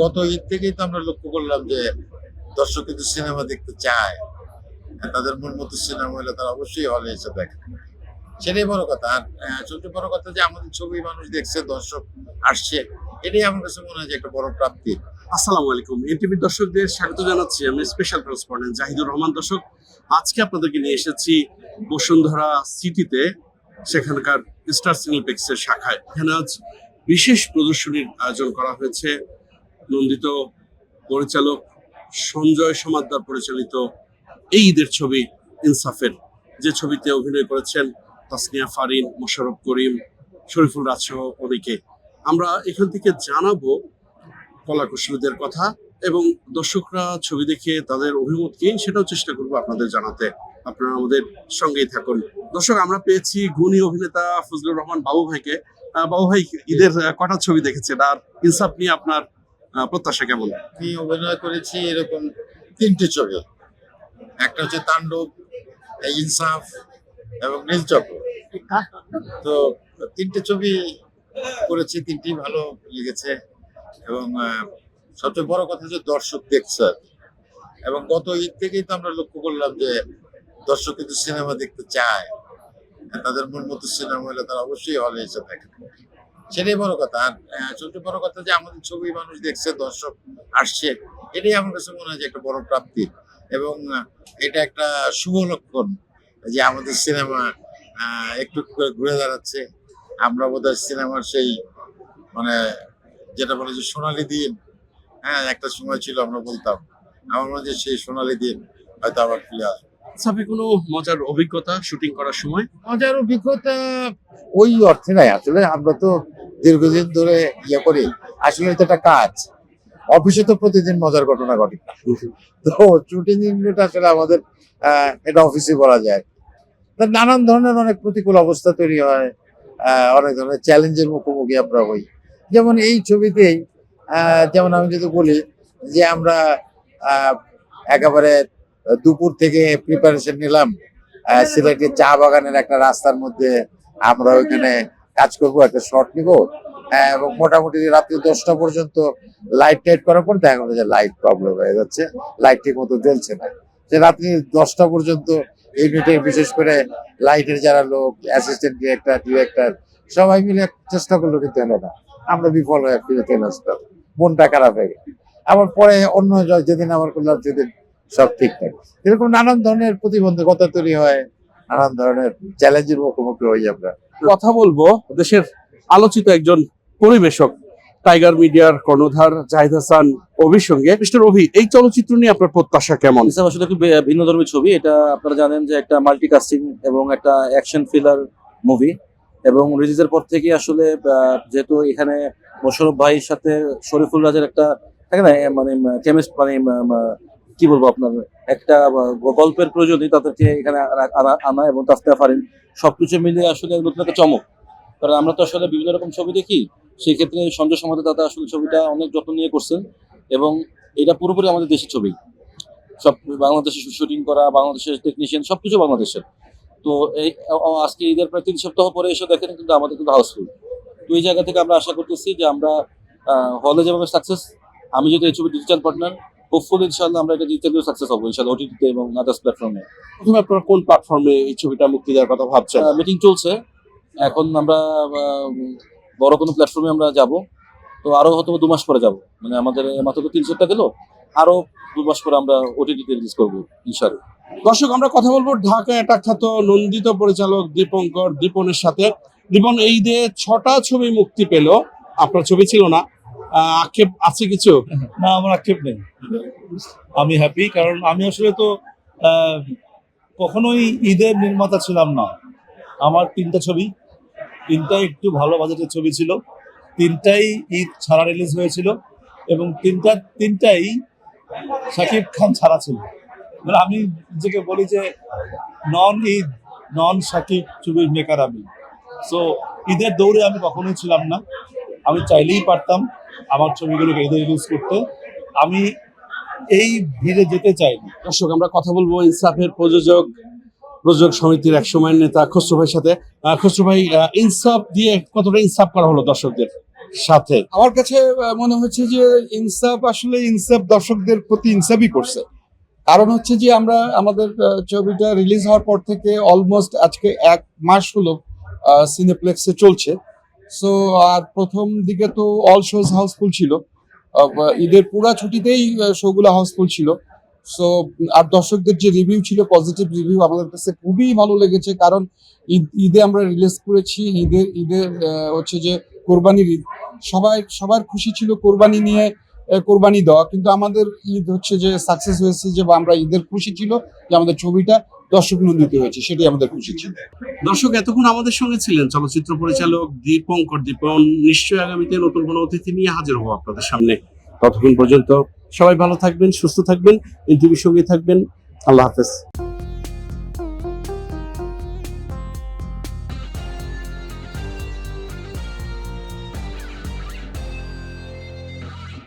গত ঈদ থেকেই তো আমরা লক্ষ্য করলাম যে দর্শক কিন্তু সিনেমা দেখতে চায়। তাদের মন মতো সিনেমা হলে তারা অবশ্যই হলে এসে দেখে। সেটাই বড় কথা। আর সবচেয়ে বড় কথা যে আমাদের ছবি মানুষ দেখছে, দর্শক আসছে। এটাই আমার কাছে মনে হয় যে একটা বড় প্রাপ্তি। আসসালামু আলাইকুম, এনটিভি দর্শকদের স্বাগত জানাচ্ছি। আমি স্পেশাল করেসপন্ডেন্ট জাহিদুর রহমান। দর্শক, আজকে আপনাদেরকে নিয়ে এসেছি বসুন্ধরা সিটিতে, সেখানকার স্টার সিনেপ্লেক্সের শাখায়। এখানে আজ বিশেষ প্রদর্শনীর আয়োজন করা হয়েছে। নন্দিত পরিচালক সঞ্জয় সমাদ্দার পরিচালিত এই ঈদের ছবি ইনসাফের, যে ছবিতে অভিনয় করেছেন তাসনিয়া ফারিন, মোশাররফ করিম, শরীফুল রাজ সহ অনেকে। আমরা এখান থেকে জানাবো কলাকুশলীদের কথা এবং দর্শকরা ছবি দেখে তাদের অভিমত কি সেটাও চেষ্টা করবো আপনাদের জানাতে। আপনারা আমাদের সঙ্গেই থাকুন। দর্শক, আমরা পেয়েছি গুণী অভিনেতা ফজলুর রহমান বাবু ভাইকে। বাবু ভাই, ঈদের কটা ছবি দেখেছেন আর ইনসাফ নিয়ে আপনার প্রত্যাশা কেমন? আমি অভিনয় করেছি এরকম 3টে ছবি। একটা হচ্ছে তাণ্ডব, ইনসাফ এবং নীলচক্র। তো 3টে ছবি করেছি, 3টি ভালো লেগেছে এবং সবচেয়ে বড় কথা যে দর্শক দেখছে। এবং গত ঈদ থেকেই তো আমরা লক্ষ্য করলাম যে দর্শক কিন্তু সিনেমা দেখতে চায়। তাদের মন মতো সিনেমা হলে তারা অবশ্যই হলে এসে দেখে। সেটাই বড় কথা। আর সবচেয়ে বড় কথা যে আমাদের ছবি মানুষ দেখছে, দর্শক আসছে। এটাই আমার কাছে মনে হয় যে একটা বড় প্রাপ্তি এবং এটা একটা শুভ লক্ষণ যে আমাদের সিনেমা একটু করে ঘুরে দাঁড়াচ্ছে। আমরা বোধহয় সিনেমার সেই মানে যেটা বলে যে সোনালী দিন, একটা সময় ছিল আমরা বলতাম। আমার মনে হয় যে সেই সোনালী দিন হয়তো আবার ফিরে আসবে। ইনসাফে কোনো মজার অভিজ্ঞতা শুটিং করার সময়? মজার অভিজ্ঞতা ওই অর্থে নাই, আসলে আমরা তো দীর্ঘদিন ধরে করি। আসলে এটা একটা কাজ। অফিসে তো প্রতিদিন মজার ঘটনা ঘটে না। তো শুটিং ইউনিট আসলে আমাদের এটা অফিসে বলা যায়। তা নানান ধরনের অনেক প্রতিকূল অবস্থা তৈরি হয়, অনেক ধরনের চ্যালেঞ্জের মুখোমুখি আমরা হই। যেমন এই ছবিতেই যেমন আমি যদি বলি যে আমরা একেবারে দুপুর থেকে প্রিপারেশন নিলাম সিলেটের চা বাগানের একটা রাস্তার মধ্যে। আমরা ওইখানে কাজ করব, একটা শর্ট নিব এবং মোটামুটি রাত্রি 10টা পর্যন্ত লাইট টাইট করার পর দেখা গেলো যে লাইট প্রবলেম হয়ে যাচ্ছে, লাইট ঠিক মতো জ্বলছে না। সে রাত্রি 10টা পর্যন্ত ইউনিটের বিশেষ করে লাইটের যারা লোক, অ্যাসিস্ট্যান্ট ডিরেক্টর সবাই মিলে চেষ্টা করলো, কিন্তু হলো না। আমরা বিফল হয়ে ফিরে চলে আসতাম, মনটা খারাপ হয়ে গেল। আবার পরে অন্য যেদিন আবার করলাম সেদিন সব ঠিকঠাক। এরকম নানান ধরনের প্রতিবন্ধকতা তৈরি হয়, নানান ধরনের চ্যালেঞ্জের মুখোমুখি হই আমরা। কথা বলবো দেশের আলোচিত একজন পরিবেশক, টাইগার মিডিয়ার কর্ণধার জাহিদ হাসান অভির সঙ্গে। মিস্টার অভি, এই চলচ্চিত্র নিয়ে আপনার প্রত্যাশা কেমন? ইনসাফ আসলে খুব ভিন্নধর্মী ছবি। এটা আপনারা জানেন যে একটা মাল্টিকাস্টিং এবং একটা অ্যাকশন থ্রিলার মুভি, এবং রিলিজের পর থেকে আসলে যেহেতু এখানে মোশাররফ ভাইয়ের সাথে শরীফুল রাজের একটা থাকে না, মানে কেমিস্ট, মানে কি বলবো আপনার, একটা গল্পের প্রয়োজনই তাদেরকে এখানে আনা এবং তাসনিয়া ফারিন সবকিছু মিলিয়ে আসলে নতুন একটা চমক। কারণ আমরা তো আসলে বিভিন্ন রকম ছবি দেখি, সেই ক্ষেত্রে সঞ্জয় সমাদ্দার দাদা আসলে ছবিটা অনেক যত্ন নিয়ে করছেন এবং এটা পুরোপুরি আমাদের দেশের ছবি। সব বাংলাদেশে শুটিং করা, বাংলাদেশের টেকনিশিয়ান সবকিছু বাংলাদেশের। তো এই আজকে ঈদের প্রায় 3 সপ্তাহ পরে এসে দেখেন কিন্তু আমাদের কিন্তু হাউসফুল। তো এই জায়গা থেকে আমরা আশা করতেছি যে আমরা হলে যেভাবে সাকসেস, আমি যদি এই ছবি ডিজিটাল পার্টনার, হোপফুলি ইনশাআল্লাহ আমরা এটা ডিজিটালিও সাকসেস হবো ইনশাআল্লাহ, ওটিটিতে এবং আদার্স প্ল্যাটফর্মে। প্রথমে আপনারা কোন প্ল্যাটফর্মে এই ছবিটা মুক্তি দেওয়ার কথা ভাবছেন? মিটিং চলছে এখন। আমরা বড় কোনো প্ল্যাটফর্মে আমরা যাব, তো আরো হয়তো 2 মাস পরে যাব। মানে আমাদের মাত্র তো 3 সপ্তাহ গেল, আরো 2 মাস পরে আমরা ওটিটিতে রিলিজ করবো ইনশাআল্লাহ। দর্শক, আমরা কথা বলবো ঢাকা একটা খ্যাত নন্দিত পরিচালক দীপঙ্কর দীপনের সাথে। দীপন, এই ঈদে 6টা ছবি মুক্তি পেল, আপনার ছবি ছিল না, আক্ষেপ আছে কিছু? না, আমার আক্ষেপ নেই। আমি হ্যাপি, কারণ আমি আসলে তো কখনোই ঈদের নির্মাতা ছিলাম না। আমার 3টা ছবি, 3টাই একটু ভালো বাজেটের ছবি ছিল, 3টাই ঈদ ছাড়া রিলিজ হয়েছিল এবং 3টাই শাকিব খান ছাড়া ছিল। মানে আমি নিজেকে বলি যে নন ঈদ, নন শাকিব ছবির মেকার আমি। সো ঈদের দৌড়ে আমি কখনোই ছিলাম না। আমি চাইলেই পারতাম আমার ছবিগুলোকে ঈদে রিলিজ করতে। আমি এই ভিড়ে যেতে চাইনি। দর্শক, আমরা কথা বলবো ইনসাফের প্রযোজক সমিতির একসময়ের নেতা খসরু ভাইয়ের সাথে। খসরু ভাই, ইনসাফ দিয়ে কতটা ইনসাফ করা হলো দর্শকদের? সাথে। আমার কাছে মনে হচ্ছে যে ইনসাফ আসলে ইনসাফ দর্শকদের প্রতি ইনসাফই করছে। কারণ হচ্ছে যে আমরা আমাদের ছবিটা রিলিজ হওয়ার পর থেকে অলমোস্ট আজকে 1 মাস হলো সিনেপ্লেক্সে চলছে। সো আর প্রথম দিকে তো অল শোজ হাউসফুল ছিল, ঈদের পুরা ছুটিতেই শোগুলো হাউসফুল ছিল। সো আর দর্শকদের যে রিভিউ ছিল, পজিটিভ রিভিউ, আমাদের কাছে খুবই ভালো লেগেছে। কারণ ঈদে আমরা রিলিজ করেছি, ঈদের হচ্ছে যে কোরবানির ঈদ, সবার খুশি ছিল কোরবানি নিয়ে, কোরবানি দেওয়া। কিন্তু আমাদের ঈদ হচ্ছে যে সাকসেস হয়েছে, যে আমরা ঈদের খুশি ছিল যে আমাদের ছবিটা দর্শক নন্দিত হয়েছে, সেটাই আমাদের খুশি ছিল। দর্শক, এতক্ষণ আমাদের সঙ্গে ছিলেন চলচ্চিত্র পরিচালক দীপঙ্কর দীপন। নিশ্চয়ই আগামীতে নতুন কোনো অতিথি নিয়ে হাজির হবো আপনাদের সামনে। ততক্ষণ পর্যন্ত সবাই ভালো থাকবেন, সুস্থ থাকবেন, এনটিভির সঙ্গে থাকবেন। আল্লাহ হাফেজ।